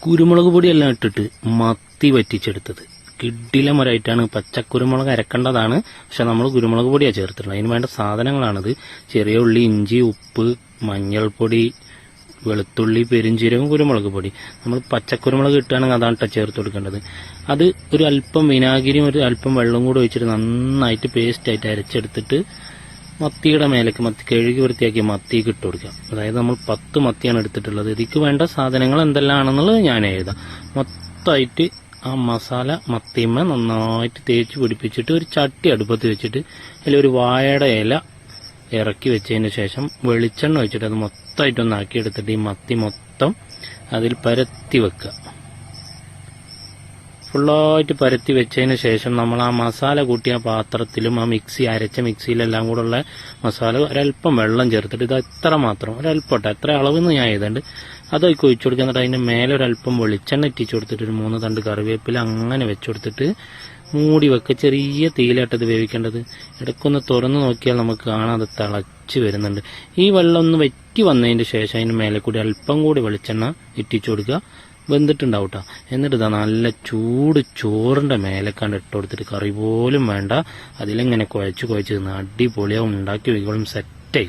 കുരുമുളക് പൊടിയെല്ലാം ഇട്ടിട്ട് മത്തി വറ്റിച്ചെടുത്തത് കിഡിലമൊരായിട്ടാണ്. പച്ചക്കുരുമുളക് അരക്കേണ്ടതാണ്, പക്ഷെ നമ്മൾ കുരുമുളക് പൊടിയാണ് ചേർത്തിട്ടുള്ളത്. അതിന് വേണ്ട സാധനങ്ങളാണിത്: ചെറിയ ഉള്ളി, ഇഞ്ചി, ഉപ്പ്, മഞ്ഞൾപ്പൊടി, വെളുത്തുള്ളി, പെരിഞ്ചീരകം, കുരുമുളക് പൊടി. നമ്മൾ പച്ചക്കുരുമുളക് ഇട്ടുകയാണെങ്കിൽ അതാണ് ചേർത്ത് കൊടുക്കേണ്ടത്. അത് ഒരു അല്പം വിനാഗിരിയും ഒരു അല്പം വെള്ളം കൂടെ ഒഴിച്ചിട്ട് നന്നായിട്ട് പേസ്റ്റായിട്ട് അരച്ചെടുത്തിട്ട് മത്തിയുടെ മേലേക്ക്, മത്തി കഴുകി വൃത്തിയാക്കി മത്തിക്ക് ഇട്ട് കൊടുക്കുക. അതായത് നമ്മൾ 10 മത്തിയാണ് എടുത്തിട്ടുള്ളത്. ഇതിക്ക് വേണ്ട സാധനങ്ങൾ എന്തെല്ലാമാണെന്നുള്ളത് ഞാൻ എഴുതാം. മൊത്തമായിട്ട് ആ മസാല മത്തിയമ്മ നന്നായിട്ട് തേച്ച് പിടിപ്പിച്ചിട്ട് ഒരു ചട്ടി അടുപ്പത്ത് വെച്ചിട്ട് അതിൽ ഒരു വാഴയുടെ ഇല ഇറക്കി വെച്ചതിന് ശേഷം വെളിച്ചെണ്ണ ഒഴിച്ചിട്ട് അത് മൊത്തമായിട്ടൊന്ന് ആക്കിയെടുത്തിട്ട് ഈ മത്തി മൊത്തം അതിൽ പരത്തി വെക്കുക. ഫുള്ളായിട്ട് പരത്തി വെച്ചതിന് ശേഷം നമ്മൾ ആ മസാല കൂട്ടിയ പാത്രത്തിലും ആ അരച്ച മിക്സിയിലെല്ലാം കൂടെ ഉള്ള മസാല ഒരല്പം വെള്ളം ചേർത്തിട്ട് ഇത് എത്ര മാത്രം ഒരല്പം എത്ര അളവെന്ന് ഞാൻ എഴുതുന്നുണ്ട് അതൊക്കെ ഒഴിച്ചു കൊടുക്കുക. എന്നിട്ട് അതിൻ്റെ മേലെ ഒരല്പം വെളിച്ചെണ്ണ ഇട്ടിച്ചു കൊടുത്തിട്ട് ഒരു 3 തണ്ട് കറിവേപ്പില അങ്ങനെ വെച്ചു കൊടുത്തിട്ട് മൂടി വെക്കുക. ചെറിയ തീയിലാട്ടത് വേവിക്കേണ്ടത്. ഇടയ്ക്കൊന്ന് തുറന്ന് നോക്കിയാൽ നമുക്ക് കാണാം അത് തിളച്ച് വരുന്നുണ്ട്. ഈ വെള്ളം ഒന്ന് വറ്റി വന്നതിന് ശേഷം അതിന് മേലെ കൂടി അല്പം കൂടി വെളിച്ചെണ്ണ ഇട്ടിച്ചു കൊടുക്കുക. വെന്തിട്ടുണ്ടാവും കേട്ടോ. എന്നിട്ട് ഇതാ നല്ല ചൂട് ചോറിൻ്റെ മേലേക്കാണ്ട് ഇട്ട് കൊടുത്തിട്ട് കറി പോലും വേണ്ട അതിലെങ്ങനെ കുഴച്ച് തിന്ന് അടിപൊളിയാവും. ഉണ്ടാക്കി വയ്ക്കോളും സെറ്റായി.